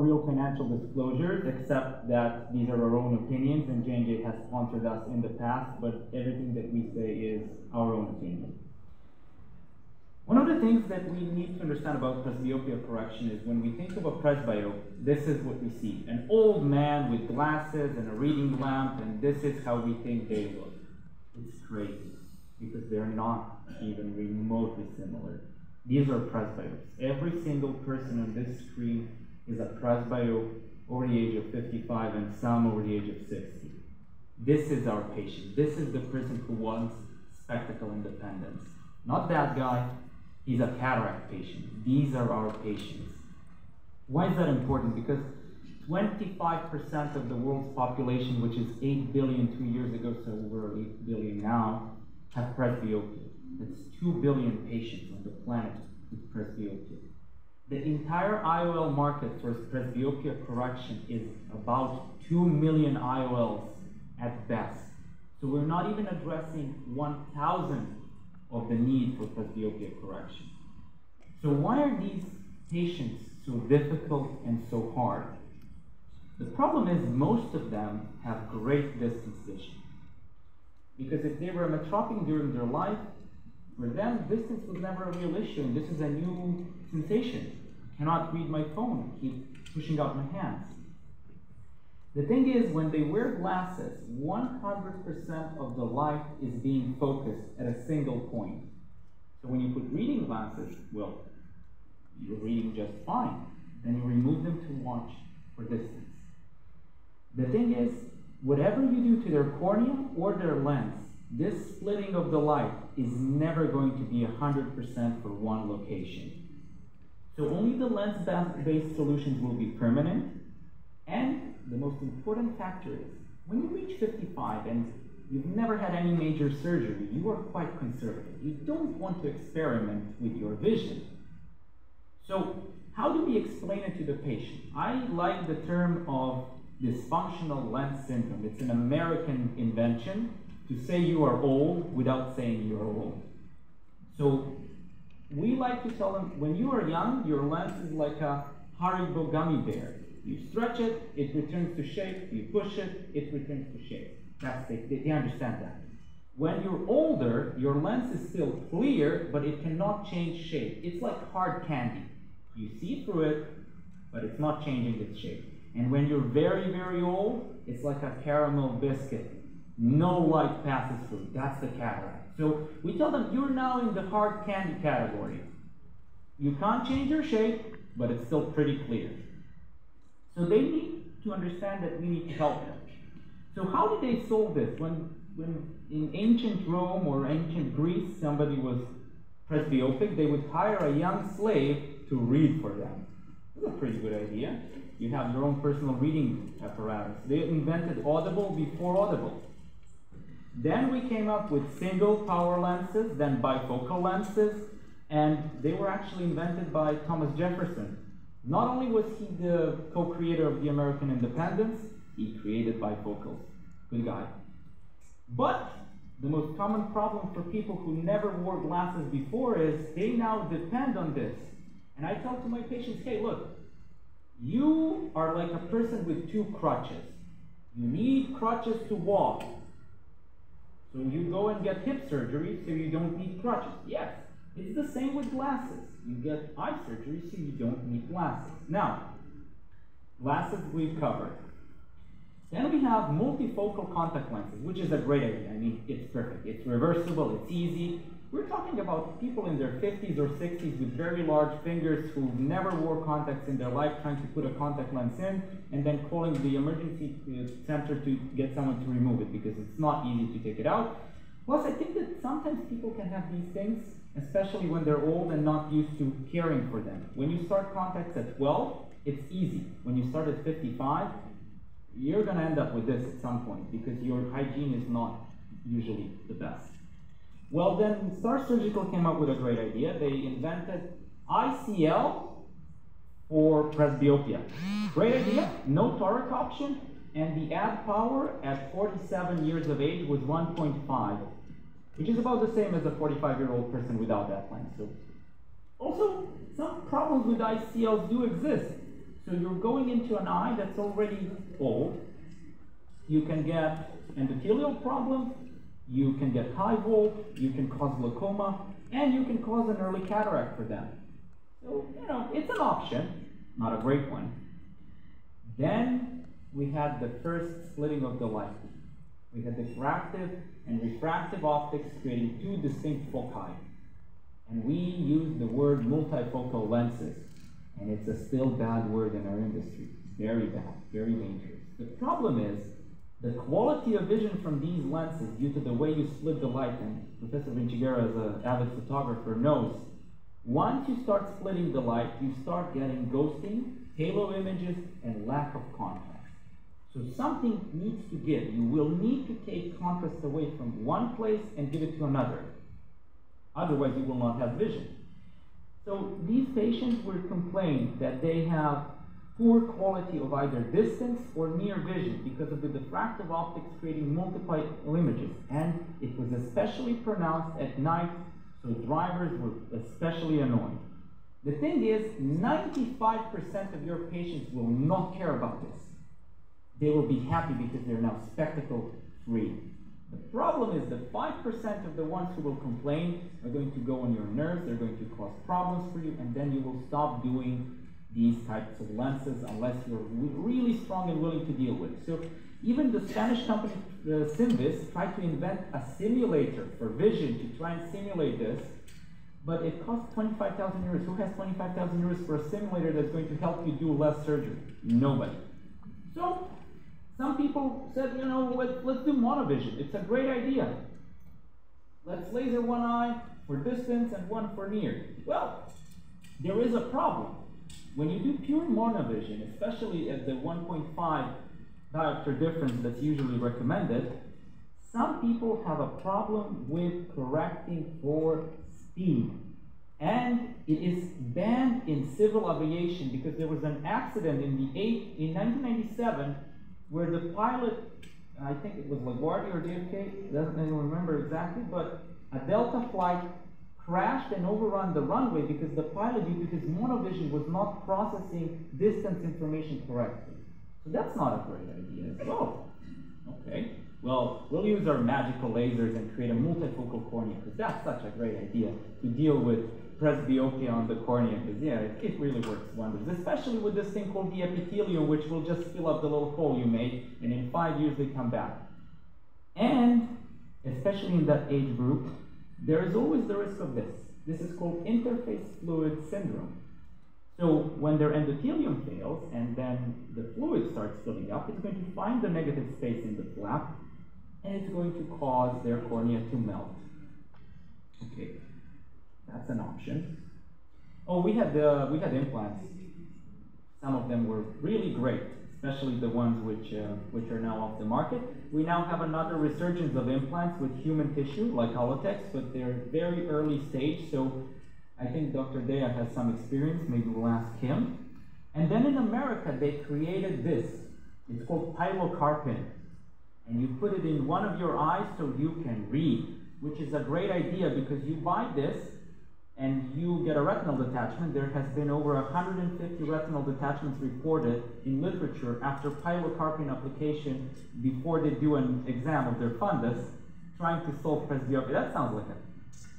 Real financial disclosures, except that these are our own opinions, and J&J has sponsored us in the past, but everything that we say is our own opinion. One of the things that we need to understand about presbyopia correction is when we think of a presbyope, this is what we see. An old man with glasses and a reading lamp, and this is how we think they look. It's crazy, because they're not even remotely similar. These are presbyopes. Every single person on this screen is a presbyope over the age of 55 and some over the age of 60. This is our patient. This is the person who wants spectacle independence. Not that guy. He's a cataract patient. These are our patients. Why is that important? Because 25% of the world's population, which is 8 billion 2 years ago, so we're 8 billion now, have presbyopia. That's 2 billion patients on the planet with presbyopia. The entire IOL market for presbyopia correction is about 2 million IOLs at best. So we're not even addressing 1,000th of the need for presbyopia correction. So why are these patients so difficult and so hard? The problem is most of them have great distance vision. Because if they were metroping during their life, for them, distance was never a real issue, and this is a new sensation. I cannot read my phone, I keep pushing out my hands. The thing is, when they wear glasses, 100% of the light is being focused at a single point. So when you put reading glasses, well, you're reading just fine. Then you remove them to watch for distance. The thing is, whatever you do to their cornea or their lens, this splitting of the light is never going to be 100% for one location. So only the lens-based solutions will be permanent. And the most important factor is, when you reach 55 and you've never had any major surgery, you are quite conservative. You don't want to experiment with your vision. So how do we explain it to the patient? I like the term of dysfunctional lens syndrome. It's an American invention to say you are old without saying you're old. So we like to tell them, when you are young, your lens is like a Haribo gummy bear. You stretch it, it returns to shape. You push it, it returns to shape. They understand that. When you're older, your lens is still clear, but it cannot change shape. It's like hard candy. You see through it, but it's not changing its shape. And when you're very, very old, it's like a caramel biscuit. No light passes through. That's the cataract. So we tell them, you're now in the hard candy category. You can't change your shape, but it's still pretty clear. So they need to understand that we need to help them. So how did they solve this? When in ancient Rome or ancient Greece, somebody was presbyopic, they would hire a young slave to read for them. That's a pretty good idea. You have your own personal reading apparatus. They invented Audible before Audible. Then we came up with single power lenses, then bifocal lenses, and they were actually invented by Thomas Jefferson. Not only was he the co-creator of the American independence, he created bifocals. Good guy. But the most common problem for people who never wore glasses before is they now depend on this. And I tell to my patients, hey, look, you are like a person with two crutches. You need crutches to walk. So you go and get hip surgery so you don't need crutches. Yes, it's the same with glasses. You get eye surgery so you don't need glasses. Now, glasses we've covered. Then we have multifocal contact lenses, which is a great idea. I mean, it's perfect. It's reversible, it's easy. We're talking about people in their 50s or 60s with very large fingers who never wore contacts in their life, trying to put a contact lens in, and then calling the emergency center to get someone to remove it, because it's not easy to take it out. Plus, I think that sometimes people can have these things, especially when they're old and not used to caring for them. When you start contacts at 12, it's easy. When you start at 55, you're going to end up with this at some point, because your hygiene is not usually the best. Well, then Star Surgical came up with a great idea. They invented ICL for presbyopia. Great idea, no toric option, and the ad power at 47 years of age was 1.5, which is about the same as a 45-year-old person without that lens. So, also, some problems with ICLs do exist. So you're going into an eye that's already old. You can get endothelial problems, you can get high volt, you can cause glaucoma, and you can cause an early cataract for them. So, you know, it's an option, not a great one. Then we had the first splitting of the light. We had diffractive and refractive optics creating two distinct foci. And we use the word multifocal lenses. And it's a still bad word in our industry. Very bad, very dangerous. The problem is, the quality of vision from these lenses, due to the way you split the light, and Professor Vinciguerra, as an avid photographer, knows, once you start splitting the light, you start getting ghosting, halo images, and lack of contrast. So something needs to give. You will need to take contrast away from one place and give it to another. Otherwise, you will not have vision. So these patients will complain that they have poor quality of either distance or near vision because of the diffractive optics creating multiple images. And it was especially pronounced at night, so drivers were especially annoyed. The thing is, 95% of your patients will not care about this. They will be happy because they're now spectacle free. The problem is that 5% of the ones who will complain are going to go on your nerves, they're going to cause problems for you, and then you will stop doing these types of lenses unless you're really strong and willing to deal with it. So even the Spanish company Simvis tried to invent a simulator for vision to try and simulate this, but it costs 25,000 euros. Who has 25,000 euros for a simulator that's going to help you do less surgery? Nobody. So some people said, you know, let's do monovision. It's a great idea. Let's laser one eye for distance and one for near. Well, there is a problem. When you do pure monovision, especially at the 1.5 diopter difference that's usually recommended, some people have a problem with correcting for speed. And it is banned in civil aviation because there was an accident in 1997 where the pilot, I think it was LaGuardia or JFK, doesn't anyone remember exactly, but a Delta flight crashed and overrun the runway because the pilot, due to his monovision, was not processing distance information correctly. So that's not a great idea as well. Okay, well, we'll use our magical lasers and create a multifocal cornea because that's such a great idea to deal with presbyopia on the cornea because, yeah, it really works wonders, especially with this thing called the epithelium, which will just fill up the little hole you made, and in 5 years they come back. And, especially in that age group, there is always the risk of this. This is called interface fluid syndrome. So when their endothelium fails and then the fluid starts filling up, it's going to find the negative space in the flap and it's going to cause their cornea to melt. Okay, that's an option. Oh, we had implants. Some of them were really great, especially the ones which are now off the market. We now have another resurgence of implants with human tissue, like Holotex, but they're very early stage, so I think Dr. Dea has some experience, maybe we'll ask him. And then in America, they created this. It's called pilocarpine. And you put it in one of your eyes so you can read, which is a great idea because you buy this and you get a retinal detachment. There has been over 150 retinal detachments reported in literature after pilocarpine application before they do an exam of their fundus, trying to solve presbyopia. That sounds like a